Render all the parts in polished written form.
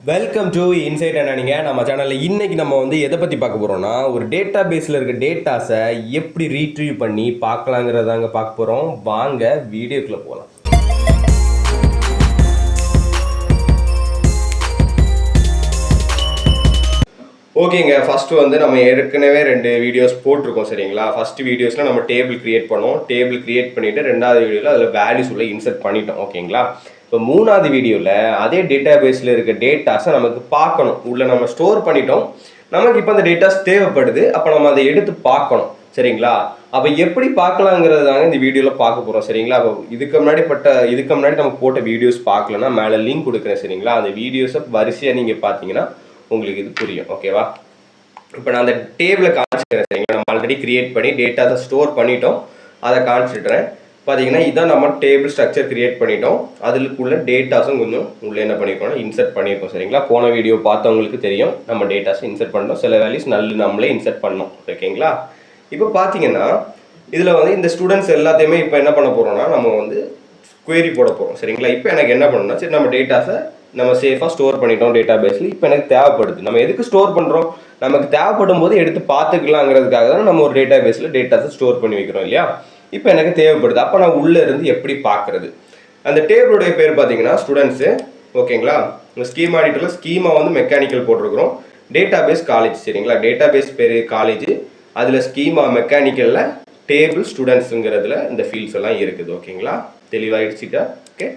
Welcome to inside என்னங்க நம்ம சேனலில் இன்றைக்கி நம்ம வந்து எதை பற்றி பார்க்க போகிறோம்னா ஒரு டேட்டா பேஸில் இருக்க டேட்டாஸை எப்படி ரீட்ரீவ் பண்ணி பார்க்கலாங்கிறதாங்க பார்க்க போகிறோம். வாங்க வீடியோக்குள்ளே போகலாம். ஓகேங்க, ஃபஸ்ட்டு வந்து நம்ம ஏற்கனவே 2 வீடியோஸ் போட்டிருக்கோம் சரிங்களா. ஃபஸ்ட்டு வீடியோஸில் நம்ம டேபிள் க்ரியேட் பண்ணோம். டேபிள் க்ரியேட் பண்ணிவிட்டு 2வது வீடியோவில் அதில் வேல்யூஸ் உள்ள இன்சர்ட் பண்ணிட்டோம். ஓகேங்களா, இப்போ 3வது வீடியோவில் அதே டேட்டா பேஸில் இருக்க டேட்டாஸை நமக்கு பார்க்கணும். உள்ளே நம்ம ஸ்டோர் பண்ணிட்டோம், நமக்கு இப்போ அந்த டேட்டாஸ் தேவைப்படுது. அப்போ நம்ம அதை எடுத்து பார்க்கணும் சரிங்களா. அப்போ எப்படி பார்க்கலாங்கிறது தாங்க இந்த வீடியோவில் பார்க்க போகிறோம் சரிங்களா. அப்போ இதுக்கு முன்னாடி நம்ம போட்ட வீடியோஸ் பார்க்கலன்னா மேலே லிங்க் கொடுக்குறேன் சரிங்களா. அந்த வீடியோஸை வரிசையாக நீங்கள் பார்த்தீங்கன்னா உங்களுக்கு இது புரியும். ஓகேவா, இப்போ நான் அந்த டேபிளை காமிச்சிடுறேன் சரிங்களா. நம்ம ஆல்ரெடி கிரியேட் பண்ணி டேட்டாஸை ஸ்டோர் பண்ணிட்டோம், அதை காமிச்சிடுறேன். பார்த்தீங்கன்னா இதான் நம்ம டேபிள் ஸ்ட்ரக்சர் கிரியேட் பண்ணிட்டோம். அதுக்குள்ள டேட்டாஸும் கொஞ்சம் உள்ளே என்ன பண்ணியிருக்கோம்னா இன்சர்ட் பண்ணியிருக்கோம் சரிங்களா. போன வீடியோ பார்த்தவங்களுக்கு தெரியும், நம்ம டேட்டாஸை இன்சர்ட் பண்ணோம். சில வேல்யூஸ் நம்மளே இன்சர்ட் பண்ணோம். ஓகேங்களா, இப்போ பார்த்தீங்கன்னா இதில் வந்து இந்த ஸ்டூடெண்ட்ஸ் எல்லாத்தையுமே இப்போ என்ன பண்ண போகிறோம்னா நம்ம வந்து குவேரி போட போகிறோம் சரிங்களா. இப்போ எனக்கு என்ன பண்ணணும்னா சரி, நம்ம டேட்டாஸை நம்ம சேஃபாக ஸ்டோர் பண்ணிட்டோம் டேட்டா பேஸில். இப்போ எனக்கு தேவைப்படுது, நம்ம எதுக்கு ஸ்டோர் பண்ணுறோம், நமக்கு தேவைப்படும் போது எடுத்து பார்த்துக்கலாங்கிறதுக்காக தான் நம்ம ஒரு டேட்டா பேஸில் டேட்டாஸை ஸ்டோர் பண்ணி வைக்கிறோம் இல்லையா. இப்போ எனக்கு தேவைப்படுது, அப்போ நான் உள்ளே இருந்து எப்படி பார்க்குறது. அந்த டேபிளுடைய பேர் பார்த்தீங்கன்னா ஸ்டூடெண்ட்ஸு. ஓகேங்களா, இந்த ஸ்கீமா எடிட்டரில் ஸ்கீமா வந்து மெக்கானிக்கல் போட்டிருக்கிறோம். டேட்டா பேஸ் காலேஜ் சரிங்களா. டேட்டா பேஸ் பேர் காலேஜ், அதில் ஸ்கீமா மெக்கானிக்கலில் டேபிள் ஸ்டூடெண்ட்ஸுங்கிறதுல இந்த ஃபீல்ட்ஸ் எல்லாம் இருக்குது. ஓகேங்களா, தெளிவாகிடுச்சுக்கா. ஓகே,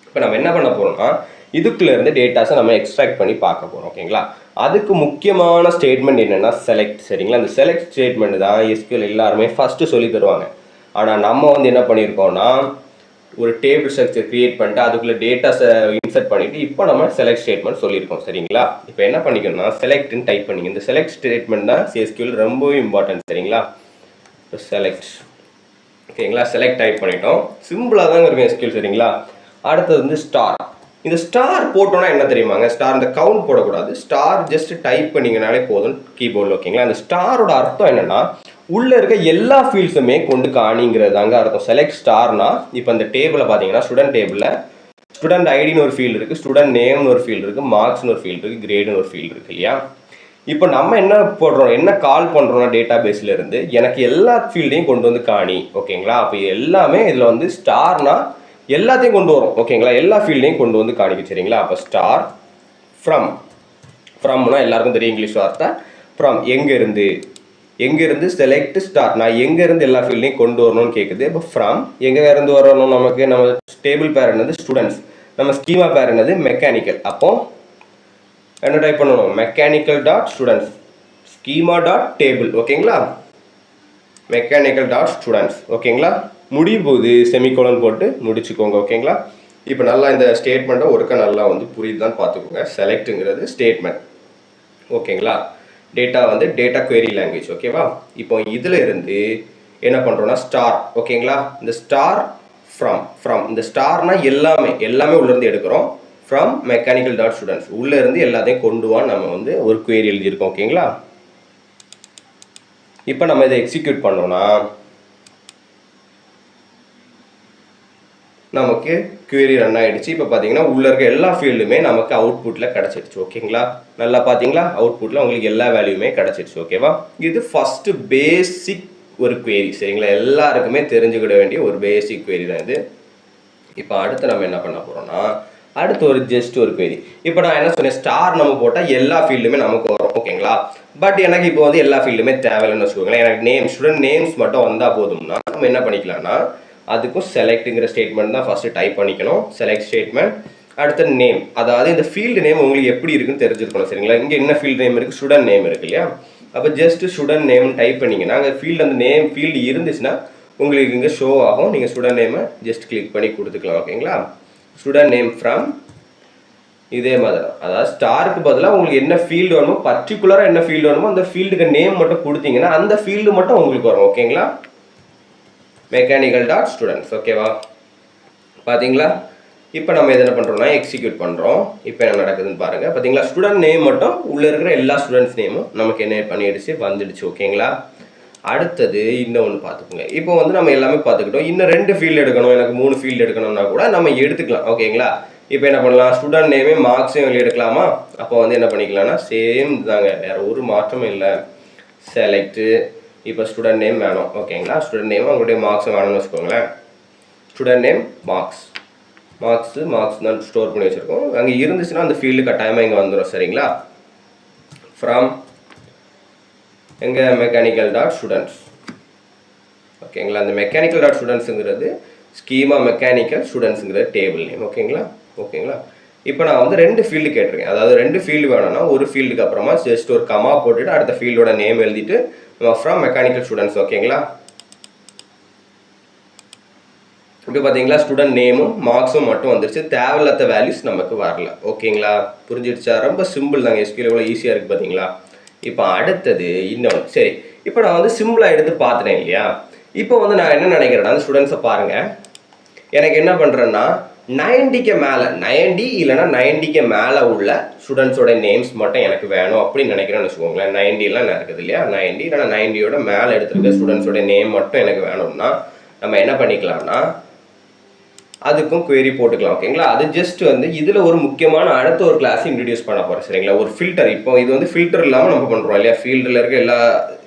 இப்போ நம்ம என்ன பண்ண போகிறோம்னா இதுக்குள்ளேருந்து டேட்டாஸை நம்ம எக்ஸ்ட்ராக்ட் பண்ணி பார்க்க போகிறோம். ஓகேங்களா, அதுக்கு முக்கியமான ஸ்டேட்மெண்ட் என்னென்னா செலக்ட் சரிங்களா. அந்த செலக்ட் ஸ்டேட்மெண்ட் தான் எஸ்கியூஎல் எல்லாருமே ஃபஸ்ட்டு சொல்லி தருவாங்க. ஆனால் நம்ம வந்து என்ன பண்ணியிருக்கோம்னா ஒரு டேபிள் ஸ்ட்ரக்சர் க்ரியேட் பண்ணிட்டு அதுக்குள்ளே டேட்டாஸை இன்சர்ட் பண்ணிவிட்டு இப்போ நம்ம செலக்ட் ஸ்டேட்மெண்ட் சொல்லியிருக்கோம் சரிங்களா. இப்போ என்ன பண்ணிக்கணும்னா செலக்ட்னு டைப் பண்ணிங்க. இந்த செலக்ட் ஸ்டேட்மெண்ட் தான் எஸ்கியூஎல் ரொம்பவே இம்பார்ட்டன்ட் சரிங்களா. செலக்ட். ஓகேங்களா, செலக்ட் டைப் பண்ணிட்டோம். சிம்பிளாக தாங்க இருக்கும் எஸ்கியூஎல் சரிங்களா. அடுத்தது வந்து ஸ்டார். இந்த ஸ்டார் போட்டோன்னா என்ன தெரியுமாங்க, ஸ்டார் இந்த கவுண்ட் போடக்கூடாது, ஸ்டார் ஜஸ்ட் டைப் பண்ணிங்கனாலே போதும் கீபோர்டில். ஓகேங்களா, அந்த ஸ்டாரோட அர்த்தம் என்னென்னா உள்ளே இருக்க எல்லா ஃபீல்ட்ஸுமே கொண்டு காணிங்கிறது தாங்க அர்த்தம். செலக்ட் ஸ்டார்னா இப்போ இந்த டேபிளில் பார்த்தீங்கன்னா ஸ்டூடெண்ட் டேபிளில் ஸ்டூடெண்ட் ஐடின்னு ஒரு ஃபீல்டு இருக்குது, ஸ்டூடெண்ட் நேம்னு ஒரு ஃபீல்டு இருக்குது, மார்க்ஸ்னு ஒரு ஃபீல்டு இருக்குது, கிரேடுன்னு ஒரு ஃபீல்டு இருக்குது இல்லையா. இப்போ நம்ம என்ன போடுறோம், என்ன கால் பண்ணுறோம்னா டேட்டா பேஸில் இருந்து எனக்கு எல்லா ஃபீல்டையும் கொண்டு வந்து காணி. ஓகேங்களா, அப்போ எல்லாமே இதில் வந்து ஸ்டார்னா எல்லாத்தையும் கொண்டு வரும். ஓகேங்களா, எல்லா ஃபீல்டையும் கொண்டு வந்து காணிக்க சரிங்களா. அப்போ ஸ்டார் ஃப்ரம்னா எல்லாருக்கும் தெரியும் இங்கிலீஷ் வார்த்தை. ஃப்ரம் எங்கேருந்து செலக்ட் ஸ்டார், நான் எங்கேருந்து எல்லா ஃபீல்டையும் கொண்டு வரணும்னு கேட்குது. இப்போ ஃப்ரம் எங்கேருந்து வரணும், நமக்கு நம்ம டேபிள் பேர் என்னது ஸ்டூடெண்ட்ஸ், நம்ம ஸ்கீமா பேர் என்னது மெக்கானிக்கல். அப்போ என்ன டைப் பண்ணணும், mechanical dot students schema dot table. ஓகேங்களா, மெக்கானிக்கல் டாட் ஸ்டூடெண்ட்ஸ். ஓகேங்களா, முடியும் போது செமிகோலன் போட்டு முடிச்சுக்கோங்க. ஓகேங்களா, இப்போ நல்லா இந்த ஸ்டேட்மெண்ட்டை ஒருக்க நல்லா வந்து புரியுதுதான் பார்த்துக்கோங்க. செலக்ட்டுங்கிறது ஸ்டேட்மெண்ட். ஓகேங்களா, டேட்டா வந்து டேட்டா குவெரி லாங்குவேஜ். ஓகேவா, இப்போ இதில் இருந்து என்ன பண்ணுறோன்னா ஸ்டார். ஓகேங்களா, இந்த ஸ்டார் ஃப்ரம் இந்த ஸ்டார்னா எல்லாமே உள்ளேருந்து எடுக்கிறோம். ஃப்ரம் மெக்கானிக்கல் டாட் ஸ்டூடெண்ட்ஸ் உள்ளேருந்து எல்லாத்தையும் கொண்டு வான்னு நம்ம வந்து ஒரு குவெரி எழுதியிருக்கோம். ஓகேங்களா, இப்போ நம்ம இதை எக்ஸிக்யூட் பண்ணோம்னா நமக்கு குவெரி ரன் ஆகிடுச்சு. இப்போ பார்த்தீங்கன்னா உள்ளே இருக்க எல்லா ஃபீல்டுமே நமக்கு அவுட்புட்டில் கிடச்சிடுச்சு. ஓகேங்களா, நல்லா பார்த்தீங்களா, அவுட்புட்டில் உங்களுக்கு எல்லா வேல்யூமே கிடச்சிடுச்சு. ஓகேவா, இது ஃபஸ்ட்டு பேசிக் ஒரு குவெரி சரிங்களா. எல்லாருக்குமே தெரிஞ்சுக்கிட வேண்டிய ஒரு பேசிக் குவெரி தான் இது. இப்போ அடுத்து நம்ம என்ன பண்ண போகிறோம்னா அடுத்து ஒரு குவெரி. இப்போ நான் என்ன சொன்னேன், ஸ்டார் நம்ம போட்டால் எல்லா ஃபீல்டுமே நமக்கு வரும். ஓகேங்களா, பட் எனக்கு இப்போ வந்து எல்லா ஃபீல்டுமே தேவையில்லைன்னு வச்சுக்கோங்களேன். எனக்கு ஸ்டூடெண்ட் நேம்ஸ் மட்டும் வந்தால் போதும்னா நம்ம என்ன பண்ணிக்கலாம்னா அதுக்கும் செலக்ட்டுங்கிற ஸ்டேட்மெண்ட் தான் ஃபஸ்ட்டு டைப் பண்ணிக்கணும். Select statement. அடுத்த நேம், அதாவது இந்த ஃபீல்டு நேம் உங்களுக்கு எப்படி இருக்குன்னு தெரிஞ்சுக்கணும் சரிங்களா. இங்கே என்ன ஃபீல்டு நேம் இருக்குது, ஸ்டூடெண்ட் நேம் இருக்கு இல்லையா. அப்போ ஜஸ்ட் ஸ்டூடெண்ட் நேம் டைப் பண்ணிங்கன்னா அங்கே அந்த நேம் ஃபீல்டு இருந்துச்சுன்னா உங்களுக்கு இங்கே ஷோ ஆகும். நீங்கள் ஸ்டூடெண்ட் நேமை ஜஸ்ட் கிளிக் பண்ணி கொடுத்துக்கலாம். ஓகேங்களா, ஸ்டூடெண்ட் நேம் ஃப்ரம் இதே மாதிரி தான், அதாவது ஸ்டாருக்கு பதிலாக உங்களுக்கு என்ன ஃபீல்டு வேணுமோ, பர்டிகுலராக என்ன ஃபீல்டு வேணுமோ அந்த ஃபீல்டுக்கு நேம் மட்டும் கொடுத்தீங்கன்னா அந்த ஃபீல்டு மட்டும் உங்களுக்கு வரும். ஓகேங்களா, மெக்கானிக்கல் டாட் ஸ்டூடெண்ட்ஸ். ஓகேவா, பார்த்தீங்களா. இப்போ நம்ம எது என்ன பண்ணுறோம்னா எக்ஸிக்யூட் பண்ணுறோம். இப்போ என்ன நடக்குதுன்னு பாருங்கள். பார்த்தீங்களா, ஸ்டூடெண்ட் நேம் மட்டும் உள்ளே இருக்கிற எல்லா ஸ்டூடெண்ட்ஸ் நேமும் நமக்கு என்ன பண்ணிடுச்சு, வந்துடுச்சு. ஓகேங்களா, அடுத்தது இன்னொன்று பார்த்துக்கோங்க. இப்போ வந்து நம்ம எல்லாமே பார்த்துக்கிட்டோம். இன்னும் 2 ஃபீல்டு எடுக்கணும், எனக்கு 3 ஃபீல்டு எடுக்கணும்னா கூட நம்ம எடுத்துக்கலாம். ஓகேங்களா, இப்போ என்ன பண்ணலாம், ஸ்டூடெண்ட் நேமே மார்க்ஸையும் வெளியே எடுக்கலாமா? அப்போ வந்து என்ன பண்ணிக்கலாம்னா சேம் தாங்க, வேறு ஒரு மாற்றமும் இல்லை. செலக்ட்டு இப்போ ஸ்டூடெண்ட் நேம் வேணும் ஓகேங்களா, ஸ்டூடெண்ட் நேம் அவங்களுடைய மார்க்ஸும் வேணும்னு வச்சுக்கோங்களேன். ஸ்டூடெண்ட் நேம் மார்க்ஸ் தான் ஸ்டோர் பண்ணி வச்சுருக்கோம். அங்கே இருந்துச்சுன்னா அந்த ஃபீல்டு கட்டாயமாக இங்கே வந்துடும் சரிங்களா. ஃப்ரம் எங்கே மெக்கானிக்கல் டாட் ஸ்டூடெண்ட்ஸ் ஓகேங்களா. அந்த மெக்கானிக்கல் டாட் ஸ்டூடெண்ட்ஸுங்கிறது ஸ்கீமா மெக்கானிக்கல் ஸ்டூடெண்ட்ஸுங்கிறது டேபிள் நேம் ஓகேங்களா. இப்போ நான் வந்து 2 ஃபீல்டு கேட்டிருக்கேன், அதாவது 2 ஃபீல்டு வேணும்னா ஒரு ஃபீல்டுக்கு அப்புறமா ஜஸ்ட் ஒரு கமா போட்டுட்டு அடுத்த ஃபீல்டோட நேம் எழுதிட்டு ஃப்ரம் மெக்கானிக்கல் ஸ்டூடெண்ட்ஸ் ஓகேங்களா. இப்போ பார்த்தீங்களா ஸ்டூடெண்ட் நேமும் மார்க்ஸும் மட்டும் வந்துருச்சு, தேவையில்லாத வேல்யூஸ் நமக்கு வரல ஓகேங்களா. புரிஞ்சிடுச்சா? ரொம்ப சிம்பிள் தாங்க, SQL எவ்வளோ ஈஸியாக இருக்குது பார்த்தீங்களா. இப்போ அடுத்தது இன்னொன்று. சரி, இப்போ நான் வந்து சிம்பிளாக எடுத்து பார்த்துட்டேன் இல்லையா. இப்போ வந்து நான் என்ன நினைக்கிறேன்னா அந்த ஸ்டூடெண்ட்ஸை பாருங்கள், எனக்கு என்ன பண்ணுறேன்னா 90க்கு மேலே 90 இல்லைனா 90க்கு மேலே உள்ள ஸ்டூடெண்ட்ஸோட நேம்ஸ் மட்டும் எனக்கு வேணும் அப்படின்னு நினைக்கிறேன்னு வச்சுக்கோங்களேன். 90லாம் இருக்குது இல்லையா, 90 இல்லைனா 90யோட மேலே எடுத்துருக்க ஸ்டூடெண்ட்ஸோட நேம் மட்டும் எனக்கு வேணும்னா நம்ம என்ன பண்ணிக்கலாம்னா அதுக்கும் query போட்டுக்கலாம் ஓகேங்களா. அது ஜஸ்ட் வந்து இதில் ஒரு முக்கியமான அடுத்த ஒரு கிளாஸ் இன்ட்ரடியூஸ் பண்ண போகிறேன் சரிங்களா. ஒரு ஃபில்டர், இப்போ இது வந்து ஃபில்டர் இல்லாமல் நம்ம பண்ணுறோம் இல்லையா, ஃபீல்டில் இருக்க எல்லா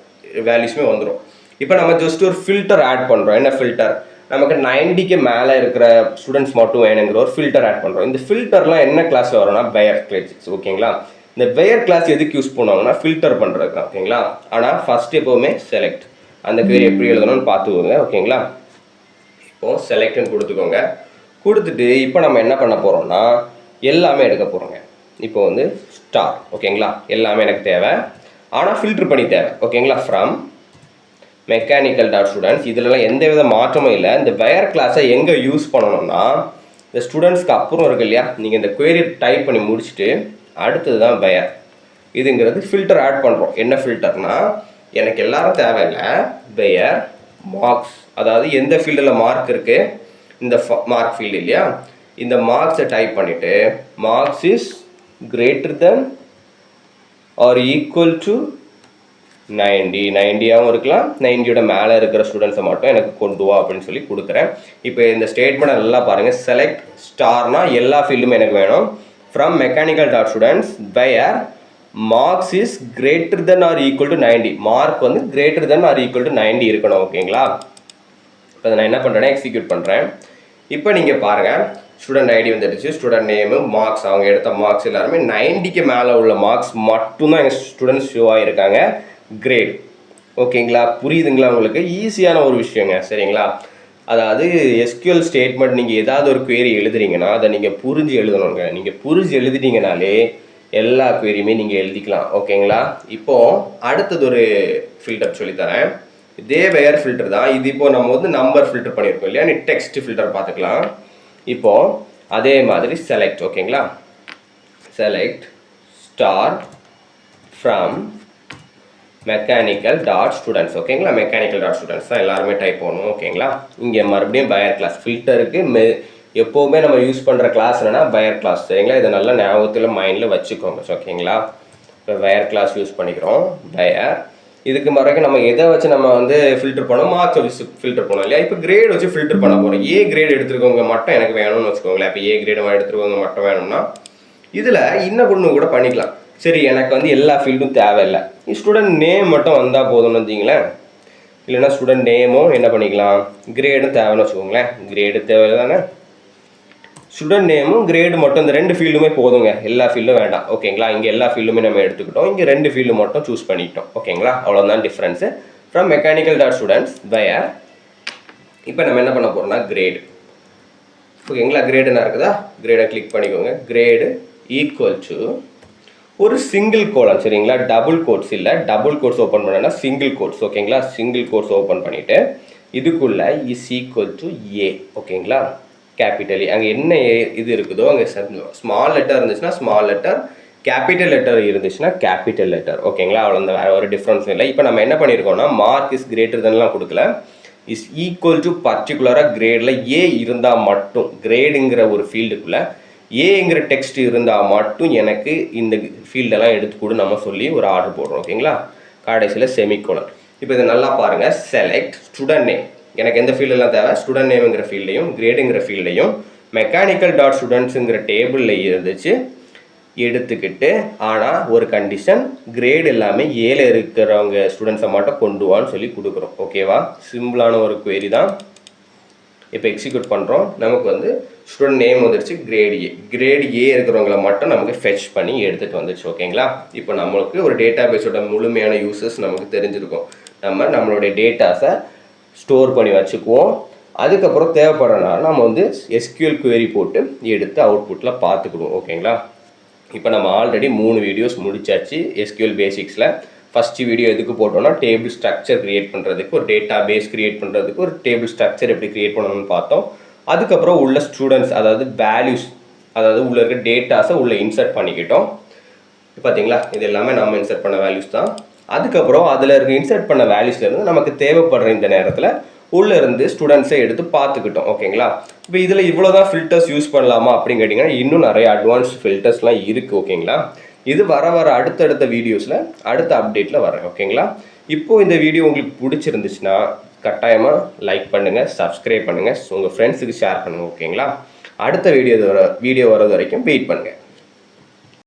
வேல்யூஸுமே வந்துடும். இப்போ நம்ம ஜஸ்ட் ஒரு ஃபில்டர் ஆட் பண்ணுறோம். என்ன ஃபில்டர், நமக்கு 90க்கு மேலே இருக்கிற ஸ்டூடெண்ட்ஸ் மட்டும் வேணுங்கிற ஒரு ஃபில்டர் ஆட் பண்ணுறோம். இந்த ஃபில்டர்லாம் என்ன கிளாஸில் வரும்னா பெயர் கிளாஸ் ஓகேங்களா. இந்த பெயர் கிளாஸ் எதுக்கு யூஸ் பண்ணுவாங்கன்னா ஃபில்டர் பண்ணுறதுக்கு ஓகேங்களா. ஆனால் ஃபஸ்ட் எப்போவுமே செலக்ட், அந்த query எப்படி எழுதணும்னு பார்த்துக்கோங்க ஓகேங்களா. இப்போ செலக்ட்னு கொடுத்துக்கோங்க. கொடுத்துட்டு இப்போ நம்ம என்ன பண்ண போகிறோம்னா எல்லாமே எடுக்க போகிறோங்க. இப்போ வந்து ஸ்டார் ஓகேங்களா, எல்லாமே எனக்கு தேவை, ஆனால் ஃபில்டர் பண்ணி தேவை ஓகேங்களா. ஃப்ரம் மெக்கானிக்கல் டாட் ஸ்டூடெண்ட்ஸ், இதிலலாம் எந்த வித மாற்றமும் இல்லை. இந்த பெயர் கிளாஸை எங்கே யூஸ் பண்ணணும்னா இந்த ஸ்டூடெண்ட்ஸ்க்கு அப்புறம் இருக்கு இல்லையா, நீங்கள் இந்த query டைப் பண்ணி முடிச்சுட்டு அடுத்தது தான் பெயர். இதுங்கிறது ஃபில்டர் ஆட் பண்ணுறோம். என்ன ஃபில்டர்னா எனக்கு எல்லாரும் தேவையில்லை, பெயர் மார்க்ஸ், அதாவது எந்த ஃபீல்டில் மார்க் இருக்குது இந்த மார்க் ஃபீல்டு இல்லையா, இந்த மார்க்ஸை டைப் பண்ணிவிட்டு marks is greater than or equal to 90ஆகவும் இருக்கலாம், 90யோட மேலே இருக்கிற ஸ்டூடெண்ட்ஸை மட்டும் எனக்கு கொண்டு வா அப்படின்னு சொல்லி கொடுக்குறேன். இப்போ இந்த ஸ்டேட்மெண்ட் நல்லா பாருங்கள். செலக்ட் ஸ்டார்னா எல்லா ஃபீல்டுமே எனக்கு வேணும். ஃப்ரம் மெக்கானிக்கல் டாட் ஸ்டூடெண்ட்ஸ் பெயர் marks is greater than or equal to 90, mark வந்து greater than or equal to 90 இருக்கணும் ஓகேங்களா. இப்போ நான் என்ன பண்ணுறேன்னா எக்ஸிக்யூட் பண்ணுறேன். இப்போ நீங்கள் பாருங்கள் ஸ்டூடெண்ட் ஐடி வந்துடுச்சு, ஸ்டூடெண்ட் நேமு மார்க்ஸ், அவங்க எடுத்த மார்க்ஸ் எல்லாருமே 90க்கு மேலே உள்ள மார்க்ஸ் மட்டும்தான் எங்கள் ஸ்டூடெண்ட்ஸ் ஷோ ஆகிருக்காங்க. கிரேட் ஓகேங்களா. புரியுதுங்களா உங்களுக்கு? ஈஸியான ஒரு விஷயங்க சரிங்களா. அதாவது SQL ஸ்டேட்மெண்ட் நீங்கள் ஏதாவது ஒரு query எழுதுறீங்கன்னா அதை நீங்கள் புரிஞ்சு எழுதணுங்க. நீங்கள் புரிஞ்சு எழுதிட்டீங்கனாலே எல்லா queryயுமே நீங்கள் எழுதிக்கலாம் ஓகேங்களா. இப்போது அடுத்தது ஒரு ஃபில்டர் சொல்லித்தரேன். இதே வேர் ஃபில்டர் தான் இது. இப்போது நம்ம வந்து நம்பர் ஃபில்டர் பண்ணியிருக்கோம் இல்லையா, நீ டெக்ஸ்ட் ஃபில்டர் பார்த்துக்கலாம். இப்போது அதே மாதிரி செலக்ட் ஓகேங்களா, select star from mechanical dot students ஓகேங்களா. மெக்கானிக்கல் டாட் ஸ்டூடெண்ட்ஸ் தான் எல்லாருமே டைப் பண்ணணும் ஓகேங்களா. இங்கே மறுபடியும் பயர் கிளாஸ் ஃபில்டருக்கு எப்போவுமே நம்ம யூஸ் பண்ணுற கிளாஸ் என்னென்னா பயர் கிளாஸ் சரிங்களா. இதை நல்லா ஞாபகத்தில் மைண்டில் வச்சுக்கோங்க ஓகேங்களா. இப்போ பயர் கிளாஸ் யூஸ் பண்ணிக்கிறோம் பயர். இதுக்கு மறுபடியும் நம்ம எதை வச்சு நம்ம வந்து ஃபில்டர் பண்ணோம், மார்க்ஸை வச்சு ஃபில்டர் பண்ணோம் இல்லையா. இப்போ கிரேட் வச்சு ஃபில்டர் பண்ண போகிறோம். ஏ கிரேட் எடுத்துருக்கவங்க மட்டும் எனக்கு வேணும்னு வச்சுக்கோங்களேன். இப்போ ஏ கிரேட் எடுத்துருக்கவங்க மட்டும் வேணும்னா இதில் இன்னும் ஒன்று கூட பண்ணிக்கலாம். சரி, எனக்கு வந்து எல்லா ஃபீல்டும் தேவையில்லை, ஸ்டூடெண்ட் நேம் மட்டும் வந்தால் போதும்னு வந்தீங்களேன். இல்லைன்னா ஸ்டூடெண்ட் நேமும் என்ன பண்ணிக்கலாம், கிரேடும் தேவைன்னு வச்சுக்கோங்களேன். கிரேடு தேவை தானே, ஸ்டூடெண்ட் நேமும் கிரேடு மட்டும் இந்த 2 ஃபீல்டுமே போதுங்க, எல்லா ஃபீல்டும் வேண்டாம் ஓகேங்களா. இங்கே எல்லா ஃபீல்டுமே நம்ம எடுத்துக்கிட்டோம், இங்கே 2 ஃபீல்டு மட்டும் சூஸ் பண்ணிக்கிட்டோம் ஓகேங்களா. அவ்வளோதான் difference. From mechanical dot students பையர். இப்போ நம்ம என்ன பண்ண போகிறோம்னா கிரேடு ஓகேங்களா. கிரேடு என்ன இருக்குதா, கிரேடை கிளிக் பண்ணிக்கோங்க. கிரேடு ஈக்குவல் டு ஒரு சிங்கிள் கோலன் சரிங்களா, டபுள் கோட்ஸ் இல்லை, டபுள் கோட்ஸ் ஓப்பன் பண்ணனா சிங்கிள் கோட்ஸ் ஓகேங்களா. சிங்கிள் கோட்ஸ் ஓப்பன் பண்ணிவிட்டு இதுக்குள்ளே இஸ் ஈக்குவல் டு ஏ ஓகேங்களா. கேபிட்டலி அங்கே என்ன இது இருக்குதோ அங்கே ஸ்மால் லெட்டர் இருந்துச்சுன்னா ஸ்மால் லெட்டர், கேபிட்டல் லெட்டர் இருந்துச்சுன்னா கேபிட்டல் லெட்டர் ஓகேங்களா. அவ்வளோ அந்த வேறு ஒரு டிஃப்ரென்ஸும் இல்லை. இப்போ நம்ம என்ன பண்ணியிருக்கோம்னா மார்க் இஸ் கிரேட்டர் தென்லாம் கொடுக்கல, இஸ் ஈக்குவல் டு பர்டிகுலராக கிரேடில் ஏ இருந்தால் மட்டும், கிரேடுங்கிற ஒரு ஃபீல்டுக்குள்ளே ஏங்கிற டெக்ஸ்ட் இருந்தால் மட்டும் எனக்கு இந்த ஃபீல்டெல்லாம் எடுத்து கூட நம்ம சொல்லி ஒரு ஆர்டர் போடுறோம் ஓகேங்களா. கடைசியில் செமிகோலன். இப்போ இதை நல்லா பாருங்கள். செலக்ட் ஸ்டூடெண்ட் நேம், எனக்கு எந்த ஃபீல்டெல்லாம் தேவை, ஸ்டூடெண்ட் நேமுங்கிற ஃபீல்டையும் கிரேடுங்கிற ஃபீல்டையும் மெக்கானிக்கல் டாட் ஸ்டூடெண்ட்ஸுங்கிற டேபிளில் இருந்துச்சு எடுத்துக்கிட்டு, ஆனால் ஒரு கண்டிஷன், கிரேட் எல்லாமே ஏல இருக்கிறவங்க ஸ்டூடெண்ட்ஸை மட்டும் கொண்டு வான்னு சொல்லி கொடுக்குறோம். ஓகேவா? சிம்பிளான ஒரு குவேரி தான். இப்போ எக்ஸிக்யூட் பண்ணுறோம். நமக்கு வந்து ஸ்டூடெண்ட் நேம் வந்துருச்சு, கிரேட் ஏ இருக்கிறவங்கள மட்டும் நமக்கு ஃபெச் பண்ணி எடுத்துகிட்டு வந்துச்சு. ஓகேங்களா? இப்போ நம்மளுக்கு ஒரு டேட்டா பேஸோட முழுமையான யூசஸ் நமக்கு தெரிஞ்சிருக்கும். நம்மளுடைய டேட்டாஸை ஸ்டோர் பண்ணி வச்சுக்குவோம். அதுக்கப்புறம் தேவைப்படுறனால நம்ம வந்து SQL query போட்டு எடுத்து அவுட்புட்டில் பார்த்துக்கிடுவோம். ஓகேங்களா? இப்போ நம்ம ஆல்ரெடி 3 வீடியோஸ் முடிச்சாச்சு SQL பேசிக்ஸில். ஃபஸ்ட்டு வீடியோ எதுக்கு போட்டோம்னா டேபிள் ஸ்ட்ரக்சர் க்ரியேட் பண்ணுறதுக்கு, ஒரு டேட்டா பேஸ் க்ரியேட் பண்ணுறதுக்கு, ஒரு டேபிள் ஸ்ட்ரக்சர் எப்படி க்ரியேட் பண்ணணும்னு பார்த்தோம். அதுக்கப்புறம் உள்ள ஸ்டூடெண்ட்ஸ், அதாவது வேல்யூஸ், அதாவது உள்ள இருக்க டேட்டாஸை உள்ளே இன்சர்ட் பண்ணிக்கிட்டோம். பார்த்தீங்களா? இது எல்லாமே நம்ம இன்சர்ட் பண்ண வேல்யூஸ் தான். அதுக்கப்புறம் அதில் இருக்க இன்சர்ட் பண்ண வேல்யூஸ்லேருந்து நமக்கு தேவைப்படுற இந்த நேரத்தில் உள்ளே இருந்து ஸ்டூடெண்ட்ஸை எடுத்து பார்த்துக்கிட்டோம். ஓகேங்களா? இப்போ இதில் இவ்வளோ தான் ஃபில்டர்ஸ் யூஸ் பண்ணலாமா அப்படின்னு கேட்டிங்கன்னா இன்னும் நிறைய அட்வான்ஸ்ட் ஃபில்டர்ஸ்லாம் இருக்குது. ஓகேங்களா? இது வர அடுத்தடுத்த வீடியோஸில் அடுத்த அப்டேட்டில் வரேன். ஓகேங்களா? இப்போது இந்த வீடியோ உங்களுக்கு பிடிச்சிருந்துச்சுன்னா கட்டாயமாக லைக் பண்ணுங்கள், சப்ஸ்கிரைப் பண்ணுங்கள், உங்கள் ஃப்ரெண்ட்ஸுக்கு ஷேர் பண்ணுங்கள். ஓகேங்களா? அடுத்த வீடியோ வர்றது வரைக்கும் வெயிட் பண்ணுங்கள்.